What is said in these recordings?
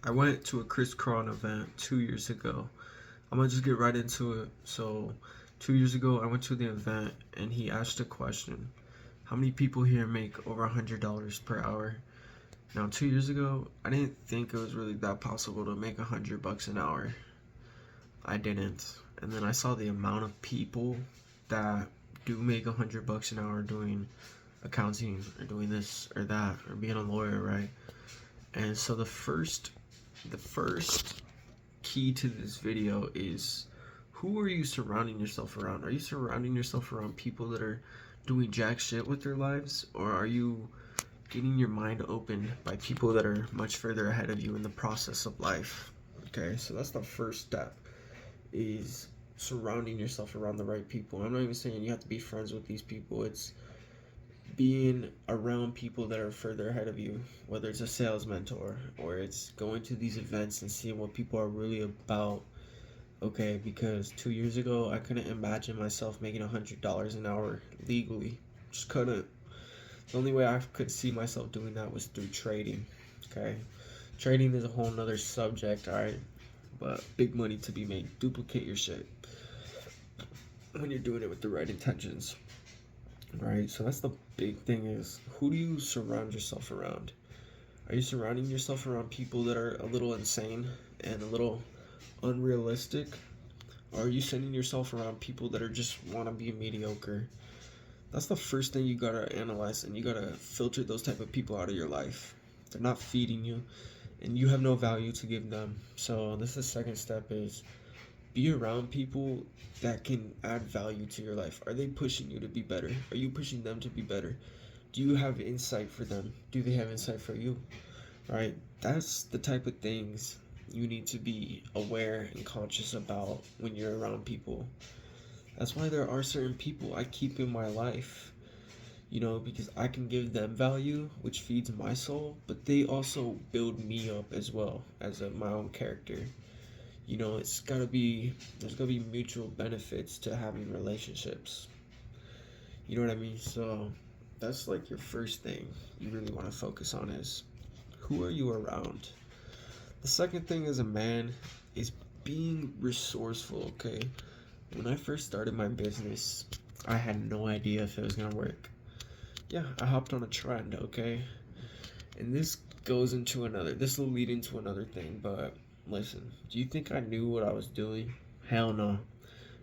I went to a Chris Cron event 2 years ago. I'm gonna just get right into it. So, 2 years ago, I went to the event and he asked a question: how many people here make over $100 per hour? Now, 2 years ago, I didn't think it was really that possible to make $100 an hour. I didn't. And then I saw the amount of people that do make $100 an hour doing accounting or doing this or that or being a lawyer, right? And so the first key to this video is, who are you surrounding yourself around? Are you surrounding yourself around people that are doing jack shit with their lives, or are you getting your mind opened by people that are much further ahead of you in the process of life? Okay, so that's the first step, is surrounding yourself around the right people. I'm not even saying you have to be friends with these people. It's being around people that are further ahead of you, whether it's a sales mentor or it's going to these events and seeing what people are really about. Okay, because 2 years ago I couldn't imagine myself making $100 an hour legally. Just couldn't. The only way I could see myself doing that was through trading. Okay, trading is a whole nother subject, alright, but big money to be made. Duplicate your shit when you're doing it with the right intentions. Right, so that's the big thing, is who do you surround yourself around? Are you surrounding yourself around people that are a little insane and a little unrealistic? Or are you sending yourself around people that are just want to be mediocre? That's the first thing you gotta analyze, and you gotta filter those type of people out of your life. They're not feeding you, and you have no value to give them. So this is the second step, is be around people that can add value to your life. Are they pushing you to be better? Are you pushing them to be better? Do you have insight for them? Do they have insight for you? Right? That's the type of things you need to be aware and conscious about when you're around people. That's why there are certain people I keep in my life, because I can give them value, which feeds my soul, but they also build me up as well as my own character. There's gotta be mutual benefits to having relationships. You know what I mean? So that's like your first thing you really want to focus on, is who are you around? The second thing as a man is being resourceful, okay? When I first started my business, I had no idea if it was gonna work. Yeah, I hopped on a trend, okay? And this will lead into another thing, but listen, do you think I knew what I was doing? Hell no.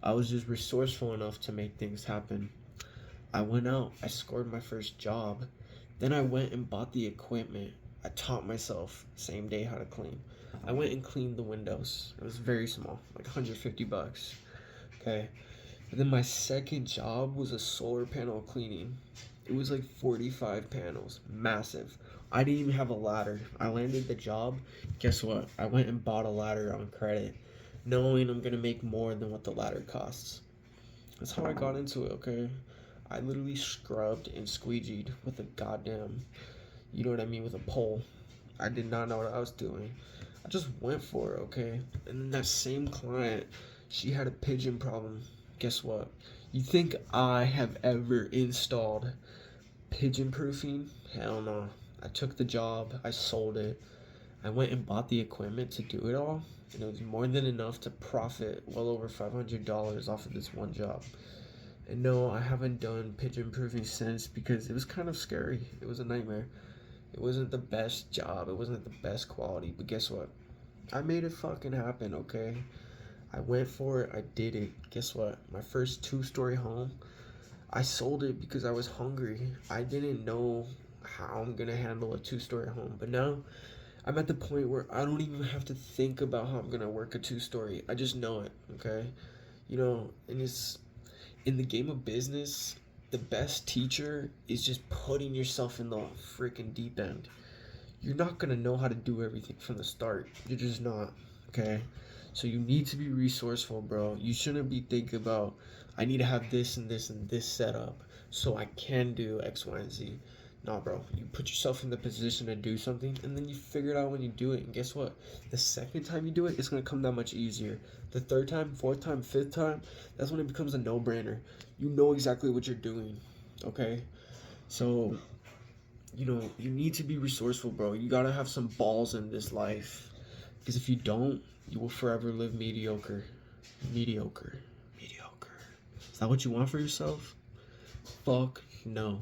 I was just resourceful enough to make things happen. I went out, I scored my first job, then I went and bought the equipment. I taught myself same day how to clean. I went and cleaned the windows. It was very small, like $150. Okay. And then my second job was a solar panel cleaning. It was like 45 panels, massive. I didn't even have a ladder. I landed the job. Guess what? I went and bought a ladder on credit, knowing I'm gonna make more than what the ladder costs. That's how I got into it, okay? I literally scrubbed and squeegeed with a goddamn, you know what I mean, with a pole. I did not know what I was doing. I just went for it, okay? And then that same client, she had a pigeon problem. Guess what? You think I have ever installed pigeon proofing? Hell no. I took the job, I sold it, I went and bought the equipment to do it all, and it was more than enough to profit well over $500 off of this one job. And no, I haven't done pigeon proofing since, because it was kind of scary. It was a nightmare. It wasn't the best job, it wasn't the best quality, but guess what? I made it fucking happen, okay? I went for it, I did it. Guess what? My first two-story home, I sold it because I was hungry. I didn't know how I'm gonna handle a two-story home, but now I'm at the point where I don't even have to think about how I'm gonna work a two-story. I just know it, okay? And it's in the game of business, the best teacher is just putting yourself in the freaking deep end. You're not gonna know how to do everything from the start. You're just not, okay? So you need to be resourceful, bro. You shouldn't be thinking about, I need to have this and this and this set up so I can do X, Y, and Z. Nah, bro. You put yourself in the position to do something, and then you figure it out when you do it. And guess what? The second time you do it, it's gonna come that much easier. The third time, fourth time, fifth time, that's when it becomes a no-brainer. You know exactly what you're doing, okay? So you need to be resourceful, bro. You gotta have some balls in this life. Because if you don't, you will forever live mediocre. Mediocre. Mediocre. Is that what you want for yourself? Fuck no.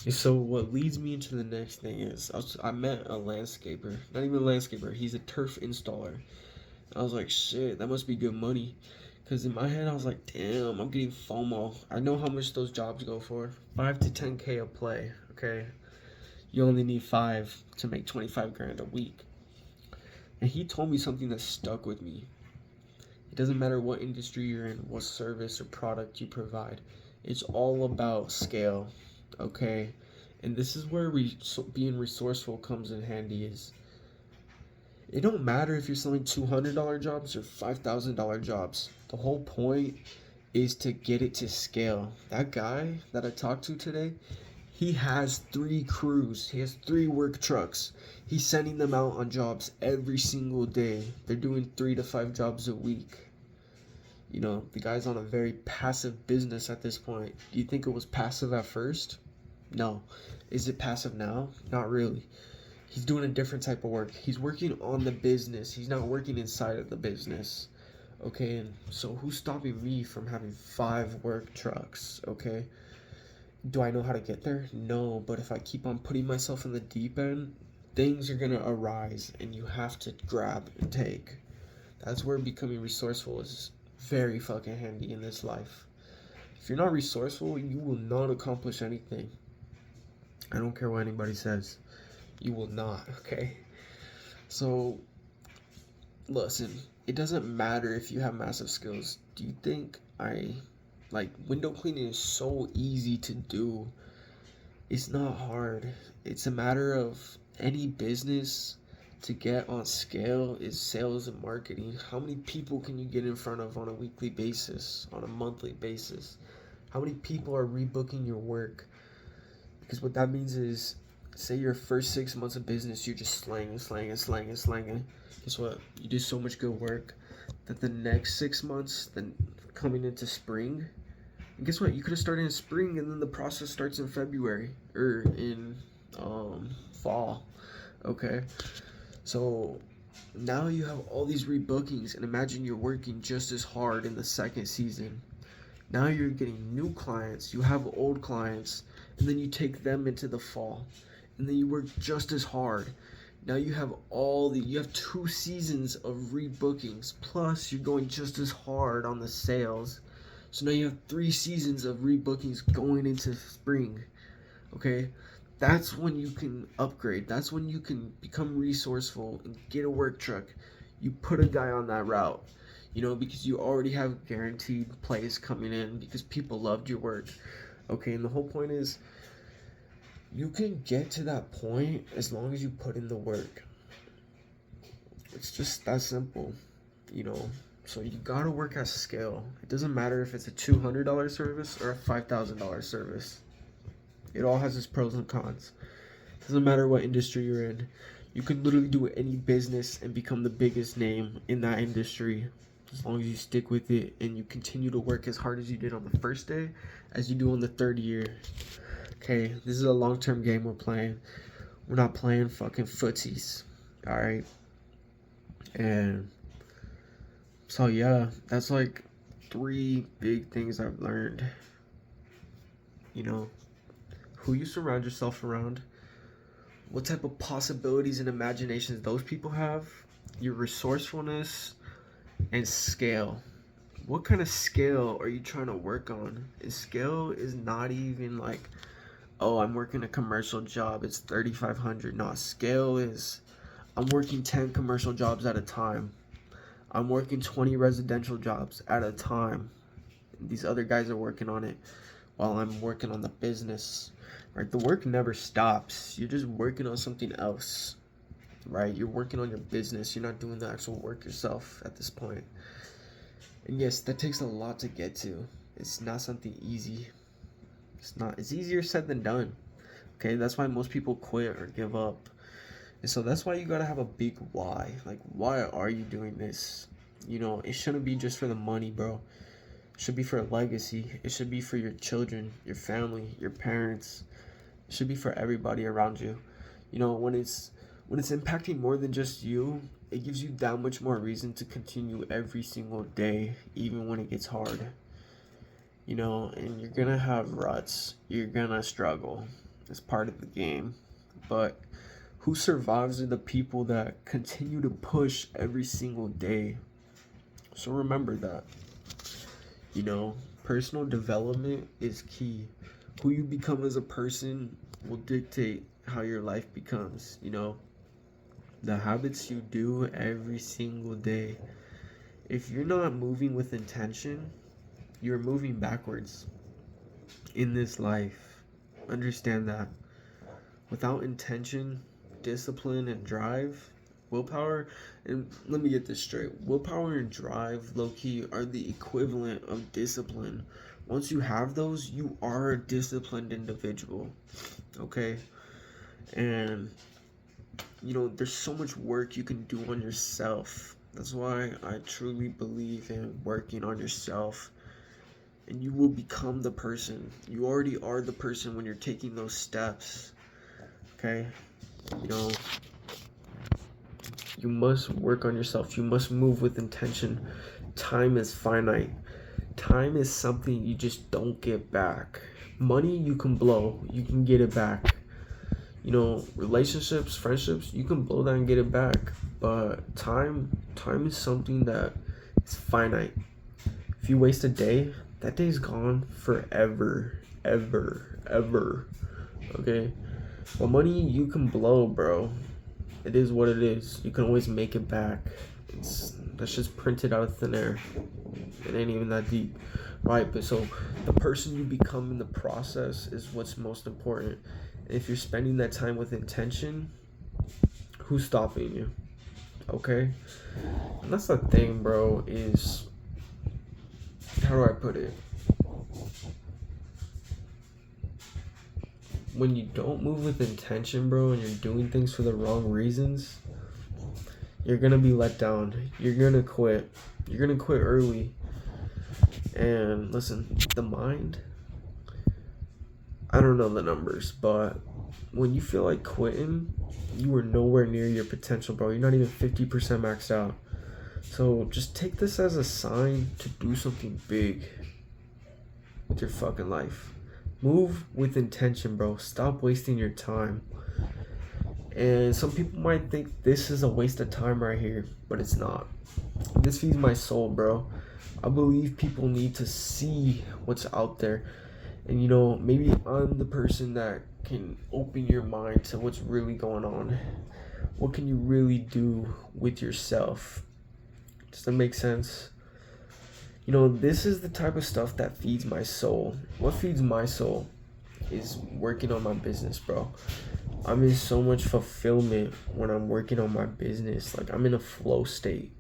And so what leads me into the next thing is I met a landscaper. Not even a landscaper. He's a turf installer. I was like, shit, that must be good money. Because in my head, I was like, damn, I'm getting FOMO. I know how much those jobs go for. 5 to 10K a play, okay? You only need 5 to make 25 grand a week. And he told me something that stuck with me. It doesn't matter what industry you're in, what service or product you provide. It's all about scale, okay? And this is where being resourceful comes in handy. Is it don't matter if you're selling $200 jobs or $5,000 jobs. The whole point is to get it to scale. That guy that I talked to today, he has 3 crews. He has 3 work trucks. He's sending them out on jobs every single day. They're doing 3 to 5 jobs a week. You know, the guy's on a very passive business at this point. Do you think it was passive at first? No. Is it passive now? Not really. He's doing a different type of work. He's working on the business. He's not working inside of the business. Okay, and so who's stopping me from having 5 work trucks? Okay. Do I know how to get there? No, but if I keep on putting myself in the deep end, things are gonna arise and you have to grab and take. That's where becoming resourceful is very fucking handy in this life. If you're not resourceful, you will not accomplish anything. I don't care what anybody says. You will not, okay? So, listen, it doesn't matter if you have massive skills. Do you think window cleaning is so easy to do? It's not hard. It's a matter of any business to get on scale is sales and marketing. How many people can you get in front of on a weekly basis, on a monthly basis? How many people are rebooking your work? Because what that means is, say your first 6 months of business, you're just slanging. Guess what? You did so much good work that the next 6 months, then coming into spring, and guess what? You could have started in spring, and then the process starts in February or in fall. Okay, so now you have all these rebookings, and imagine you're working just as hard in the second season. Now you're getting new clients, you have old clients, and then you take them into the fall, and then you work just as hard. Now you have you have 2 seasons of rebookings, plus you're going just as hard on the sales. So now you have 3 seasons of rebookings going into spring. Okay, that's when you can upgrade. That's when you can become resourceful and get a work truck. You put a guy on that route, you know, because you already have guaranteed plays coming in because people loved your work. Okay, and the whole point is you can get to that point as long as you put in the work. It's just that simple, you know. So you gotta work at scale. It doesn't matter if it's a $200 service or a $5,000 service. It all has its pros and cons. It doesn't matter what industry you're in. You can literally do any business and become the biggest name in that industry as long as you stick with it and you continue to work as hard as you did on the first day as you do on the 3rd year. Okay, this is a long-term game we're playing. We're not playing fucking footsies. Alright? And so yeah, that's like 3 big things I've learned. You know, who you surround yourself around, what type of possibilities and imaginations those people have, your resourcefulness, and scale. What kind of scale are you trying to work on? And scale is not even like, oh, I'm working a commercial job, it's 3,500. No, scale is, I'm working 10 commercial jobs at a time. I'm working 20 residential jobs at a time. These other guys are working on it while I'm working on the business. Right? The work never stops. You're just working on something else. Right? You're working on your business. You're not doing the actual work yourself at this point. And yes, that takes a lot to get to. It's not something easy. It's easier said than done. Okay, that's why most people quit or give up. And so that's why you gotta have a big why. Like, why are you doing this? You know, it shouldn't be just for the money, bro. It should be for a legacy. It should be for your children, your family, your parents. It should be for everybody around you. You know, when when it's impacting more than just you, it gives you that much more reason to continue every single day, even when it gets hard. And you're gonna have ruts, you're gonna struggle. It's part of the game. But who survives are the people that continue to push every single day. So remember that. Personal development is key. Who you become as a person will dictate how your life becomes. The habits you do every single day. If you're not moving with intention, you're moving backwards in this life. Understand that. Without intention, discipline, and drive, willpower, and let me get this straight. Willpower and drive, low-key, are the equivalent of discipline. Once you have those, you are a disciplined individual. Okay? And there's so much work you can do on yourself. That's why I truly believe in working on yourself. And you will become the person. You already are the person when you're taking those steps. Okay? You must work on yourself. You must move with intention. Time is finite. Time is something you just don't get back. Money you can blow. You can get it back. Relationships, friendships, you can blow that and get it back. But time is something that is finite. If you waste a day, that day's gone forever. Ever. Okay? But money you can blow, bro. It is what it is. You can always make it back. That's just printed out of thin air. It ain't even that deep. Right? But so the person you become in the process is what's most important. If you're spending that time with intention, who's stopping you? Okay? And that's the thing, bro, is, how do I put it? When you don't move with intention, bro, and you're doing things for the wrong reasons, you're gonna be let down. You're gonna quit. You're gonna quit early. And listen, the mind, I don't know the numbers, but when you feel like quitting, you are nowhere near your potential, bro. You're not even 50% maxed out. So just take this as a sign to do something big with your fucking life. Move with intention, bro. Stop wasting your time. And some people might think this is a waste of time right here, but it's not. This feeds my soul, bro. I believe people need to see what's out there. And maybe I'm the person that can open your mind to what's really going on. What can you really do with yourself? Does that make sense? This is the type of stuff that feeds my soul. What feeds my soul is working on my business, bro. I'm in so much fulfillment when I'm working on my business. Like, I'm in a flow state.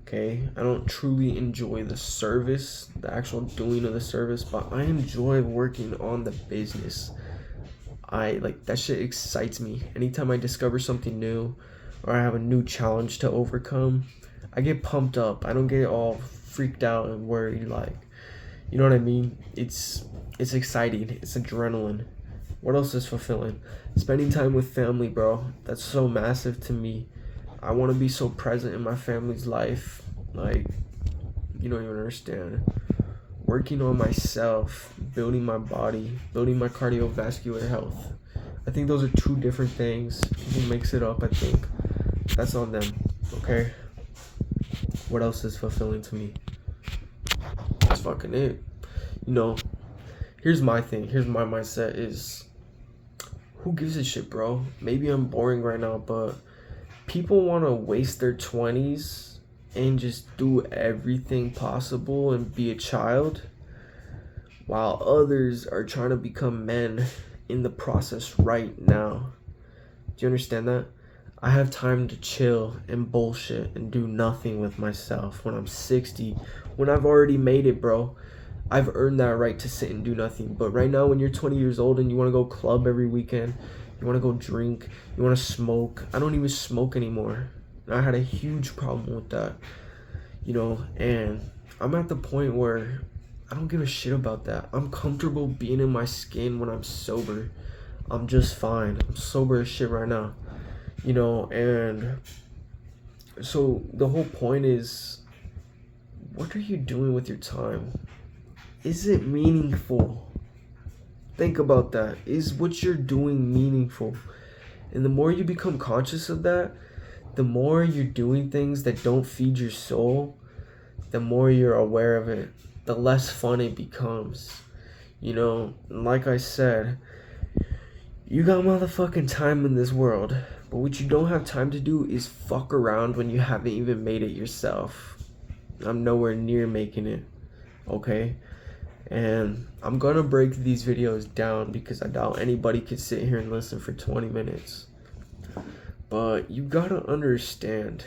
Okay? I don't truly enjoy the service, the actual doing of the service, but I enjoy working on the business. That shit excites me. Anytime I discover something new or I have a new challenge to overcome, I get pumped up. I don't get all freaked out and worried, you know what I mean? It's exciting. It's adrenaline. What else is fulfilling? Spending time with family, bro. That's so massive to me. I want to be so present in my family's life. You don't even understand. Working on myself, building my body, building my cardiovascular health. I think those are two different things. Who mix it up, I think. That's on them, okay? What else is fulfilling to me? That's fucking it. Here's my thing. Here's my mindset is, who gives a shit, bro? Maybe I'm boring right now, but people want to waste their 20s and just do everything possible and be a child, while others are trying to become men in the process right now. Do you understand that? I have time to chill and bullshit and do nothing with myself when I'm 60, when I've already made it, bro. I've earned that right to sit and do nothing. But right now, when you're 20 years old and you want to go club every weekend, you want to go drink, you want to smoke. I don't even smoke anymore. And I had a huge problem with that, and I'm at the point where I don't give a shit about that. I'm comfortable being in my skin when I'm sober. I'm just fine. I'm sober as shit right now. And so the whole point is, what are you doing with your time? Is it meaningful? Think about that. Is what you're doing meaningful? And the more you become conscious of that, the more you're doing things that don't feed your soul, the more you're aware of it, the less fun it becomes. Like I said, you got motherfucking time in this world, but what you don't have time to do is fuck around when you haven't even made it yourself. I'm nowhere near making it, okay? And I'm gonna break these videos down because I doubt anybody could sit here and listen for 20 minutes. But you gotta understand,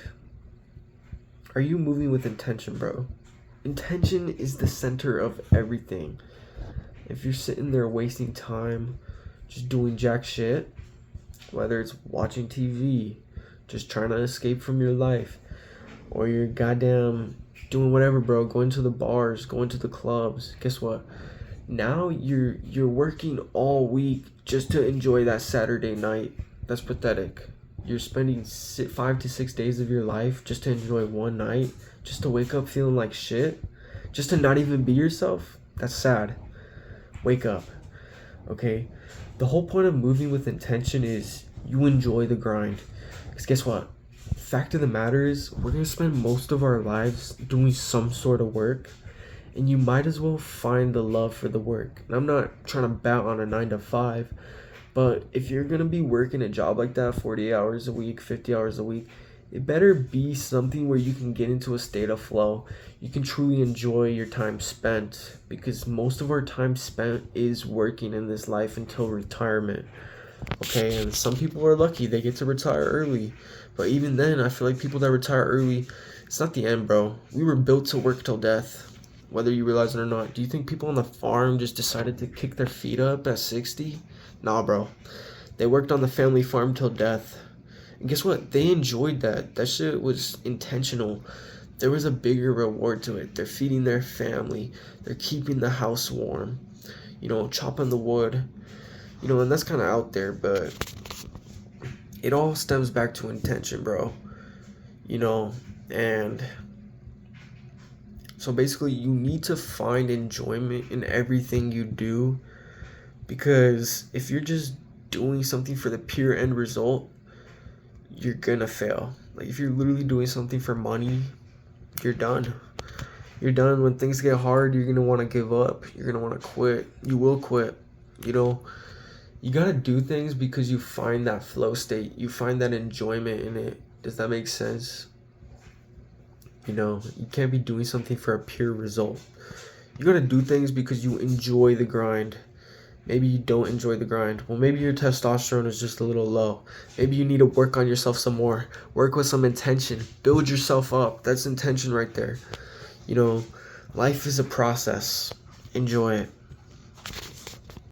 are you moving with intention, bro? Intention is the center of everything. If you're sitting there wasting time just doing jack shit, whether it's watching TV, just trying to escape from your life, or you're goddamn doing whatever, bro, going to the bars, going to the clubs, guess what? Now you're working all week just to enjoy that Saturday night. That's pathetic. You're spending 5 to 6 days of your life just to enjoy one night, just to wake up feeling like shit, just to not even be yourself. That's sad. Wake up, okay? The whole point of moving with intention is you enjoy the grind. Because guess what? Fact of the matter is, we're going to spend most of our lives doing some sort of work, and you might as well find the love for the work. And I'm not trying to bat on a 9 to 5, but if you're going to be working a job like that 40 hours a week, 50 hours a week, it better be something where you can get into a state of flow. You can truly enjoy your time spent, because most of our time spent is working in this life until retirement. Okay, and some people are lucky, they get to retire early. But even then, I feel like people that retire early, it's not the end, bro. We were built to work till death, whether you realize it or not. Do you think people on the farm just decided to kick their feet up at 60? Nah, bro. They worked on the family farm till death. And guess what? They enjoyed that. That shit was intentional. There was a bigger reward to it. They're feeding their family. They're keeping the house warm. Chopping the wood. And that's kind of out there, but it all stems back to intention, bro. And so basically you need to find enjoyment in everything you do, because if you're just doing something for the pure end result, you're gonna fail. Like, if you're literally doing something for money, you're done. You're done. When things get hard, you're gonna want to give up. You're gonna want to quit. You will quit. You gotta do things because you find that flow state. You find that enjoyment in it. Does that make sense? You can't be doing something for a pure result. You gotta do things because you enjoy the grind. Maybe you don't enjoy the grind. Well, maybe your testosterone is just a little low. Maybe you need to work on yourself some more. Work with some intention. Build yourself up. That's intention right there. Life is a process. Enjoy it.